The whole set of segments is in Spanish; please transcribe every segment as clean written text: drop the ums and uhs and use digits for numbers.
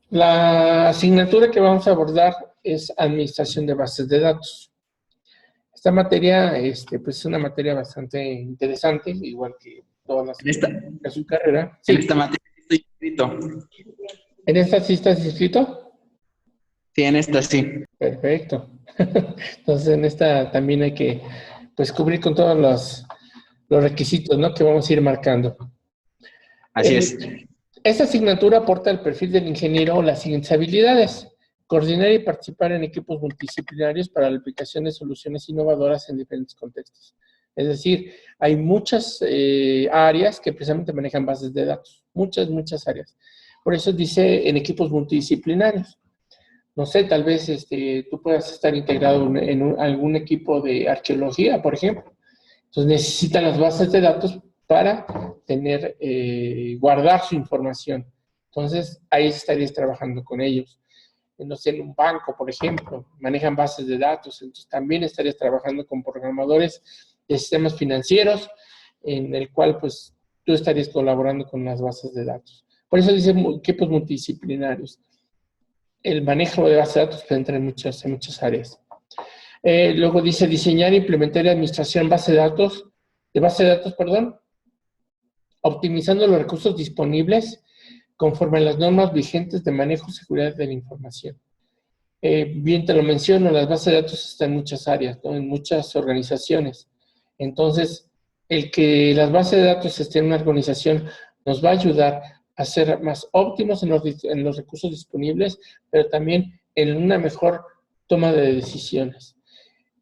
La asignatura que vamos a abordar es Administración de Bases de Datos. Esta materia, pues es una materia bastante interesante, igual que todas las En esta, de su carrera. en Sí, esta materia estoy inscrito. ¿en esta sí estás inscrito? Sí, en esta sí. Perfecto. Entonces, en esta también hay que, pues, cubrir con todos los requisitos, ¿no?, que vamos a ir marcando. Así es. Esta asignatura aporta al perfil del ingeniero las siguientes habilidades: coordinar y participar en equipos multidisciplinarios para la aplicación de soluciones innovadoras en diferentes contextos. Es decir, hay muchas áreas que precisamente manejan bases de datos, muchas áreas. Por eso dice en equipos multidisciplinarios. No sé, tal vez tú puedas estar integrado en algún equipo de arqueología, por ejemplo. Entonces necesitan las bases de datos para tener, guardar su información. Entonces ahí estarías trabajando con ellos. No sé, en un banco, por ejemplo, manejan bases de datos, entonces también estarías trabajando con programadores de sistemas financieros, en el cual pues tú estarías colaborando con las bases de datos. Por eso dice equipos multidisciplinarios. El manejo de bases de datos puede entrar en muchas áreas. Luego dice diseñar, implementar y administración de base de datos, perdón, optimizando los recursos disponibles conforme a las normas vigentes de manejo y seguridad de la información. Bien te lo menciono, las bases de datos están en muchas áreas, ¿no?, en muchas organizaciones. Entonces, el que las bases de datos estén en una organización nos va a ayudar a ser más óptimos en los recursos disponibles, pero también en una mejor toma de decisiones.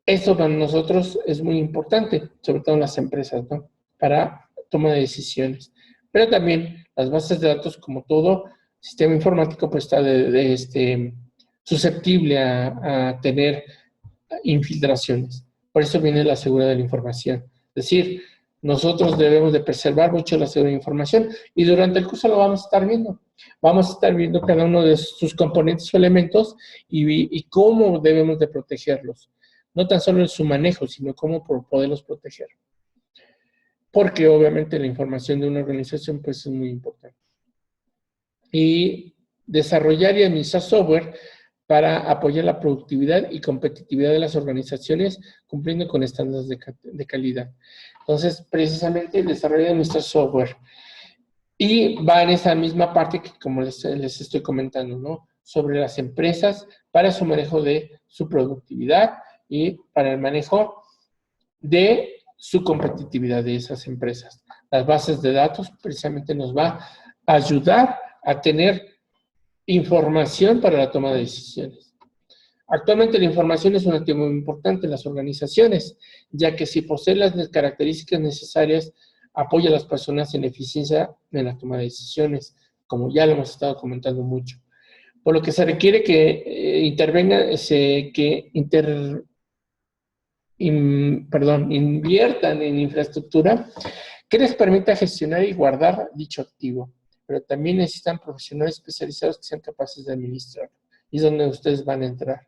Esto para nosotros es muy importante, sobre todo en las empresas, ¿no?, para toma de decisiones. Pero también las bases de datos, como todo sistema informático, pues está susceptible a tener infiltraciones. Por eso viene la seguridad de la información. Es decir, nosotros debemos de preservar mucho la seguridad de la información y durante el curso lo vamos a estar viendo. Vamos a estar viendo cada uno de sus componentes o elementos y cómo debemos de protegerlos. No tan solo en su manejo, sino cómo poderlos proteger. Porque obviamente la información de una organización pues es muy importante. Y desarrollar y administrar software para apoyar la productividad y competitividad de las organizaciones cumpliendo con estándares de calidad. Entonces, precisamente el desarrollo y administrar software. Y va en esa misma parte que como les estoy comentando, ¿no?, sobre las empresas para su manejo de su productividad y para el manejo de su competitividad de esas empresas. Las bases de datos precisamente nos va a ayudar a tener información para la toma de decisiones. Actualmente la información es un activo muy importante en las organizaciones, ya que si posee las características necesarias, apoya a las personas en eficiencia en la toma de decisiones, como ya lo hemos estado comentando mucho. Por lo que se requiere que inviertan en infraestructura que les permita gestionar y guardar dicho activo, pero también necesitan profesionales especializados que sean capaces de administrar, y es donde ustedes van a entrar.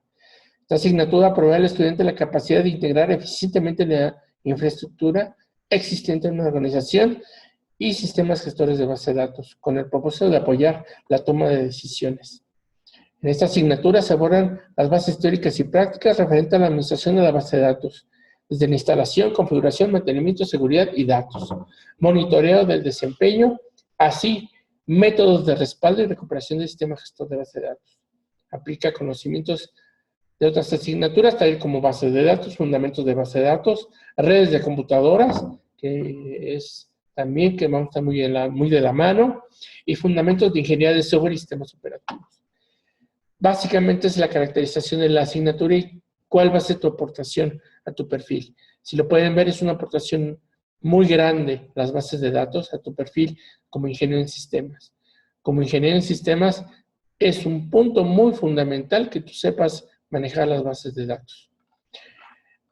Esta asignatura provee al estudiante la capacidad de integrar eficientemente la infraestructura existente en una organización y sistemas gestores de base de datos, con el propósito de apoyar la toma de decisiones. En esta asignatura se abordan las bases teóricas y prácticas referentes a la administración de la base de datos, desde la instalación, configuración, mantenimiento, seguridad y datos, monitoreo del desempeño, así métodos de respaldo y recuperación del sistema gestor de base de datos. Aplica conocimientos de otras asignaturas, tal como bases de datos, fundamentos de base de datos, redes de computadoras, que es también que vamos a estar muy de la mano, y fundamentos de ingeniería de software y sistemas operativos. Básicamente es la caracterización de la asignatura y cuál va a ser tu aportación a tu perfil. Si lo pueden ver, es una aportación muy grande, las bases de datos, a tu perfil como ingeniero en sistemas. Como ingeniero en sistemas es un punto muy fundamental que tú sepas manejar las bases de datos.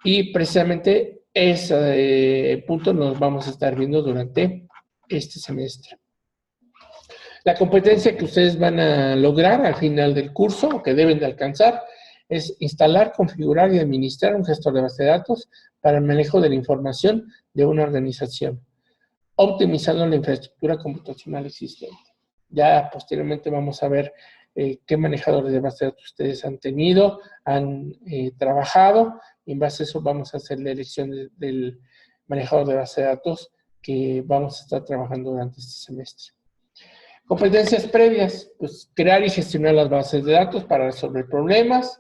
Y precisamente ese punto nos vamos a estar viendo durante este semestre. La competencia que ustedes van a lograr al final del curso, o que deben de alcanzar, es instalar, configurar y administrar un gestor de base de datos para el manejo de la información de una organización, optimizando la infraestructura computacional existente. Ya posteriormente vamos a ver qué manejadores de base de datos ustedes han tenido, han trabajado, y en base a eso vamos a hacer la elección del manejador de base de datos que vamos a estar trabajando durante este semestre. Competencias previas, pues crear y gestionar las bases de datos para resolver problemas,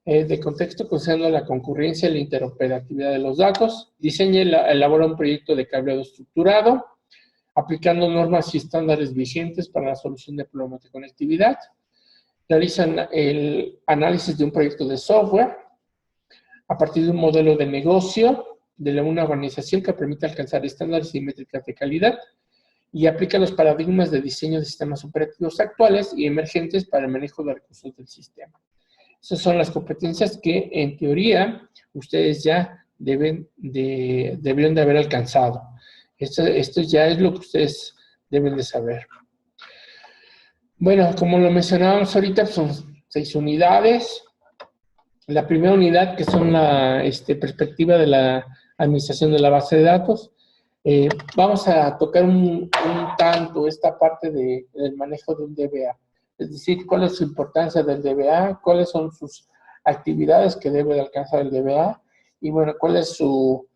de contexto considerando la concurrencia y la interoperatividad de los datos, diseña y elabora un proyecto de cableado estructurado, aplicando normas y estándares vigentes para la solución de problemas de conectividad, realizan el análisis de un proyecto de software a partir de un modelo de negocio de una organización que permite alcanzar estándares y métricas de calidad, y aplica los paradigmas de diseño de sistemas operativos actuales y emergentes para el manejo de recursos del sistema. Esas son las competencias que, en teoría, ustedes ya deberían de haber alcanzado. Esto ya es lo que ustedes deben de saber. Bueno, como lo mencionábamos ahorita, son 6 unidades. La primera unidad, que son la perspectiva de la administración de la base de datos. Vamos a tocar un tanto esta parte del manejo de un DBA. Es decir, cuál es su importancia del DBA, cuáles son sus actividades que debe de alcanzar el DBA, y bueno, cuál es su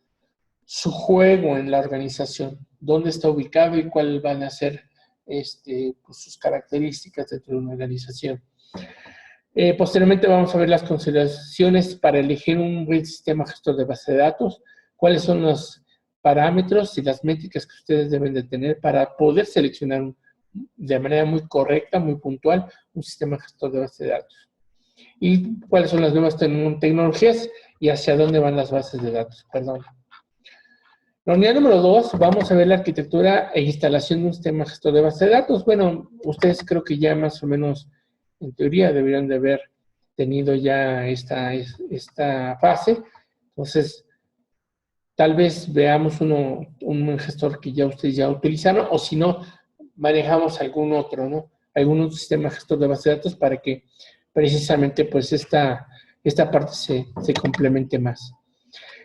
juego en la organización, dónde está ubicado y cuáles van a ser pues sus características dentro de una organización. Posteriormente vamos a ver las consideraciones para elegir un buen sistema gestor de base de datos, cuáles son los parámetros y las métricas que ustedes deben de tener para poder seleccionar de manera muy correcta, muy puntual, un sistema gestor de base de datos. Y cuáles son las nuevas tecnologías y hacia dónde van las bases de datos. Perdón. La unidad número 2, vamos a ver la arquitectura e instalación de un sistema gestor de base de datos. Bueno, ustedes creo que ya más o menos, en teoría, deberían de haber tenido ya esta fase. Entonces, tal vez veamos un gestor que ya ustedes ya utilizaron, o si no, manejamos algún otro, ¿no? Algún sistema gestor de base de datos para que precisamente pues esta parte se complemente más.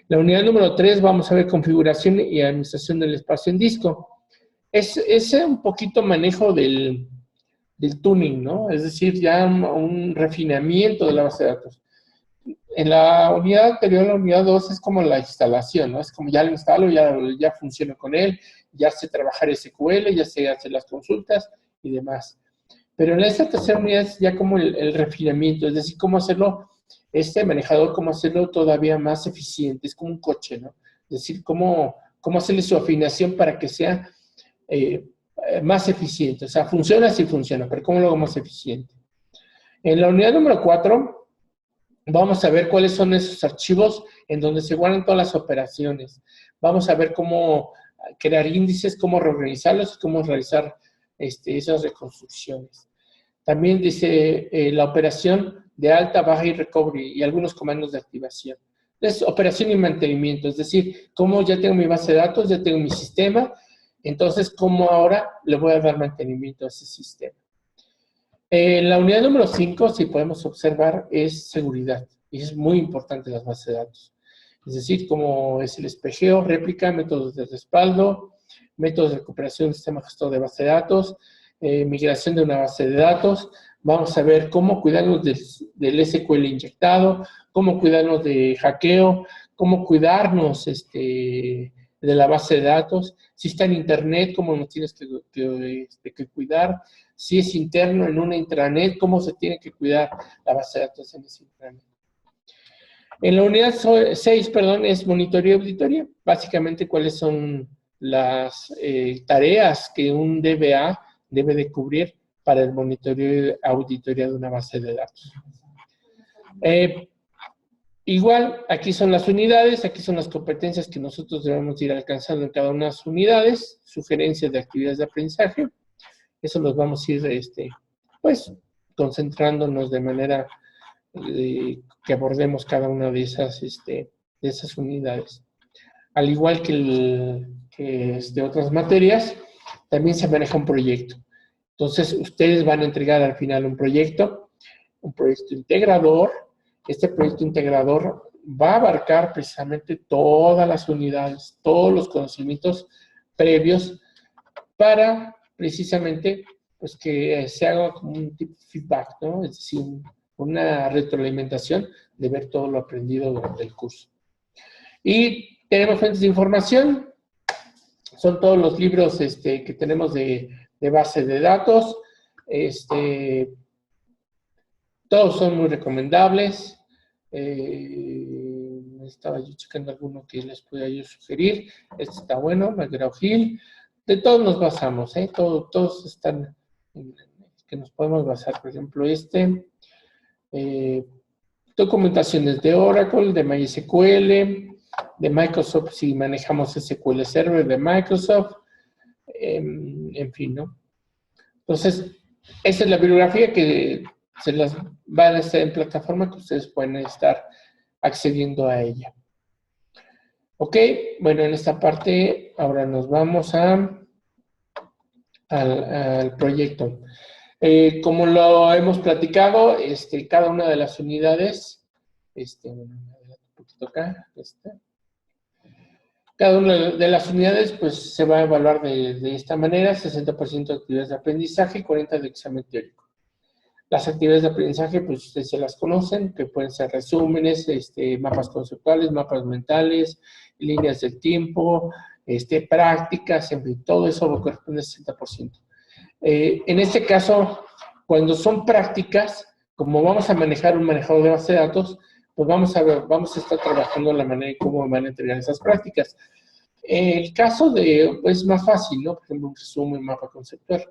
La unidad número 3 vamos a ver configuración y administración del espacio en disco. Es un poquito manejo del tuning, ¿no? Es decir, ya un refinamiento de la base de datos. En la unidad anterior, la unidad 2, es como la instalación, ¿no? Es como ya lo instalo, ya funciona con él, ya sé trabajar SQL, ya sé hacer las consultas y demás. Pero en esta tercera unidad es ya como el refinamiento, es decir, cómo hacerlo, manejador, cómo hacerlo todavía más eficiente. Es como un coche, ¿no? Es decir, cómo hacerle su afinación para que sea más eficiente. O sea, funciona, sí funciona, pero cómo lo hago más eficiente. En la unidad número 4, vamos a ver cuáles son esos archivos en donde se guardan todas las operaciones. Vamos a ver cómo crear índices, cómo reorganizarlos, cómo realizar esas reconstrucciones. También dice la operación de alta, baja y recovery y algunos comandos de activación. Es operación y mantenimiento, es decir, cómo ya tengo mi base de datos, ya tengo mi sistema, entonces cómo ahora le voy a dar mantenimiento a ese sistema. La unidad número 5, si podemos observar, es seguridad. Y es muy importante las bases de datos. Es decir, cómo es el espejeo, réplica, métodos de respaldo, métodos de recuperación del sistema gestor de base de datos, migración de una base de datos. Vamos a ver cómo cuidarnos del SQL inyectado, cómo cuidarnos de hackeo, cómo cuidarnos de la base de datos. Si está en internet, cómo nos tienes que cuidar. Si es interno en una intranet, cómo se tiene que cuidar la base de datos en ese intranet. En la unidad 6, es monitoreo y auditoría. Básicamente, cuáles son las tareas que un DBA debe de cubrir para el monitoreo y auditoría de una base de datos. Igual, aquí son las unidades, aquí son las competencias que nosotros debemos ir alcanzando en cada una de las unidades, sugerencias de actividades de aprendizaje. Eso los vamos a ir, pues, concentrándonos de manera que abordemos cada una de esas unidades. Al igual que otras materias, también se maneja un proyecto. Entonces, ustedes van a entregar al final un proyecto integrador. Este proyecto integrador va a abarcar precisamente todas las unidades, todos los conocimientos previos para precisamente pues que se haga como un tipo de feedback, ¿no? Es decir, una retroalimentación de ver todo lo aprendido durante el curso. Y tenemos fuentes de información, son todos los libros que tenemos de base de datos, todos son muy recomendables. Estaba yo checando alguno que les pueda yo sugerir. Este está bueno, McGraw-Hill. De todos nos basamos, ¿eh? Todos están que nos podemos basar. Por ejemplo, documentaciones de Oracle, de MySQL, de Microsoft si manejamos SQL Server de Microsoft, en fin, ¿no? Entonces, esa es la bibliografía que se las va a estar en plataforma que ustedes pueden estar accediendo a ella. Ok, bueno, en esta parte ahora nos vamos al proyecto. Como lo hemos platicado, cada una de las unidades, un poquito acá, cada una de las unidades pues se va a evaluar de esta manera: 60% de actividades de aprendizaje y 40% de examen teórico. Las actividades de aprendizaje, pues ustedes se las conocen, que pueden ser resúmenes, mapas conceptuales, mapas mentales, líneas del tiempo, prácticas, en fin, todo eso corresponde al 60%. En este caso, cuando son prácticas, como vamos a manejar un manejador de base de datos, pues vamos a estar trabajando en la manera en cómo van a entregar esas prácticas. El caso es más fácil, ¿no? Por ejemplo, un resumen, mapa conceptual.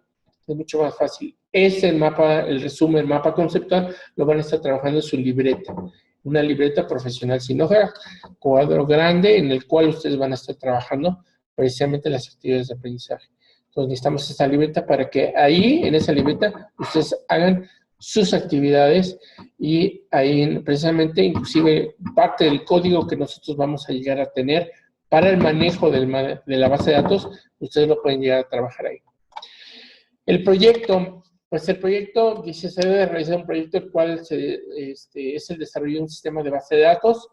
Es mucho más fácil. El resumen, mapa conceptual, lo van a estar trabajando en su libreta. Una libreta profesional sin hoja, cuadro grande, en el cual ustedes van a estar trabajando precisamente las actividades de aprendizaje. Entonces necesitamos esta libreta para que ahí, en esa libreta, ustedes hagan sus actividades y ahí precisamente, inclusive, parte del código que nosotros vamos a llegar a tener para el manejo de la base de datos, ustedes lo pueden llegar a trabajar ahí. El proyecto, pues el proyecto dice, se debe realizar un proyecto el cual es el desarrollo de un sistema de base de datos.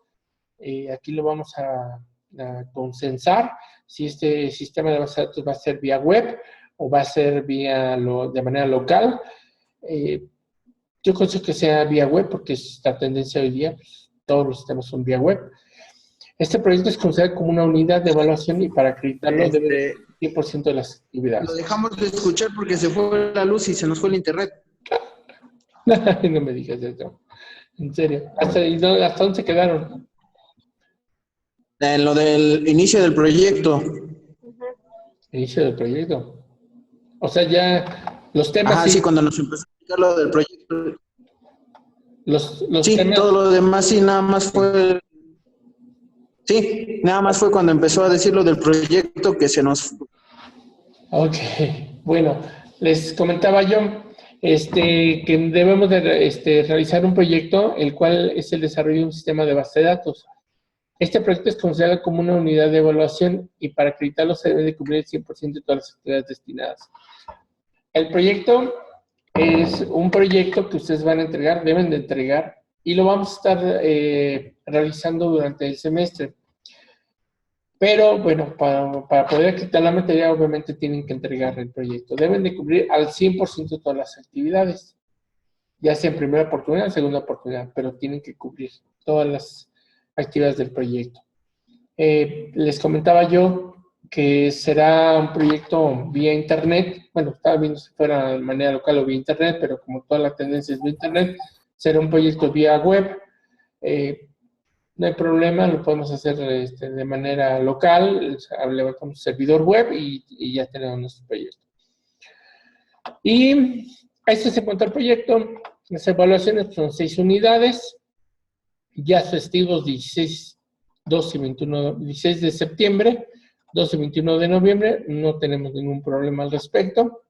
Aquí lo vamos a consensar si este sistema de base de datos va a ser vía web o va a ser de manera local. Yo considero que sea vía web porque es la tendencia hoy día, pues, todos los sistemas son vía web. Este proyecto es considerado como una unidad de evaluación y para acreditarlo debe 100% de las actividades. Lo dejamos de escuchar porque se fue la luz y se nos fue el internet. No me digas eso. En serio. ¿Hasta dónde se quedaron? En lo del inicio del proyecto. Inicio del proyecto. O sea, ya los temas... Ajá, sí, cuando nos empezó a explicar lo del proyecto. Los sí, temas... todo lo demás sí, nada más fue... Sí, nada más fue cuando empezó a decir lo del proyecto que se nos... Ok, bueno, les comentaba yo que debemos de realizar un proyecto, el cual es el desarrollo de un sistema de base de datos. Este proyecto es considerado como una unidad de evaluación y para acreditarlo se debe de cubrir el 100% de todas las actividades destinadas. El proyecto es un proyecto que ustedes van a entregar, deben de entregar, y lo vamos a estar realizando durante el semestre. Pero, bueno, para poder acreditar la materia, obviamente tienen que entregar el proyecto. Deben de cubrir al 100% todas las actividades, ya sea en primera oportunidad o segunda oportunidad, pero tienen que cubrir todas las actividades del proyecto. Les comentaba yo que será un proyecto vía internet. Bueno, estaba viendo si fuera de manera local o vía internet, pero como toda la tendencia es vía internet, será un proyecto vía web. No hay problema, lo podemos hacer de manera local, levantamos un servidor web y ya tenemos nuestro proyecto. Y este se cuenta el proyecto. Las evaluaciones son 6 unidades, ya festivos 16 de septiembre, 12 y 21 de noviembre, no tenemos ningún problema al respecto.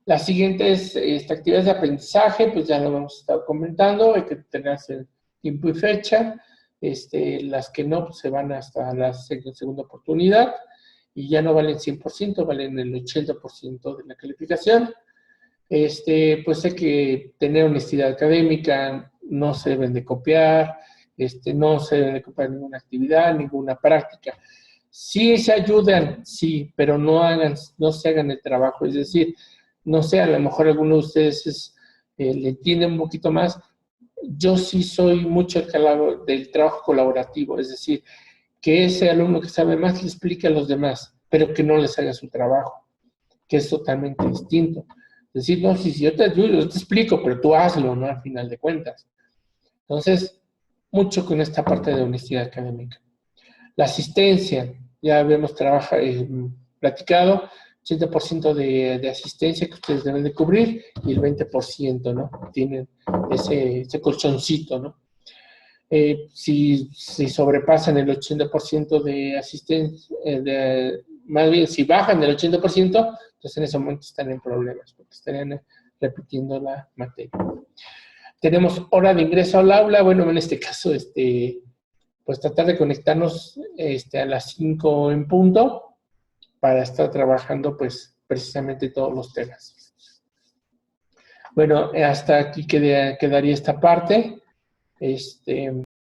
Las siguientes actividades de aprendizaje, pues ya lo hemos estado comentando, hay que tener tiempo y fecha. Las que no, pues se van hasta la segunda oportunidad y ya no valen 100%, valen el 80% de la calificación. Pues hay que tener honestidad académica, no se deben de copiar, no se deben de copiar ninguna actividad, ninguna práctica. Sí se ayudan, sí, pero no se hagan el trabajo, es decir, no sé, a lo mejor alguno de ustedes le entiende un poquito más. Yo sí soy mucho del trabajo colaborativo, es decir, que ese alumno que sabe más le explique a los demás, pero que no les haga su trabajo, que es totalmente distinto. Es decir, no, si yo te ayudo, yo te explico, pero tú hazlo, ¿no? Al final de cuentas. Entonces, mucho con esta parte de honestidad académica. La asistencia, ya habíamos platicado, 80% de asistencia que ustedes deben de cubrir y el 20%, ¿no? Tienen ese colchoncito, ¿no? Si sobrepasan el 80% de asistencia, más bien si bajan del 80%, entonces en ese momento están en problemas, porque estarían repitiendo la materia. Tenemos hora de ingreso al aula, bueno, en este caso, pues tratar de conectarnos a las 5 en punto para estar trabajando, pues, precisamente todos los temas. Bueno, hasta aquí quedaría esta parte.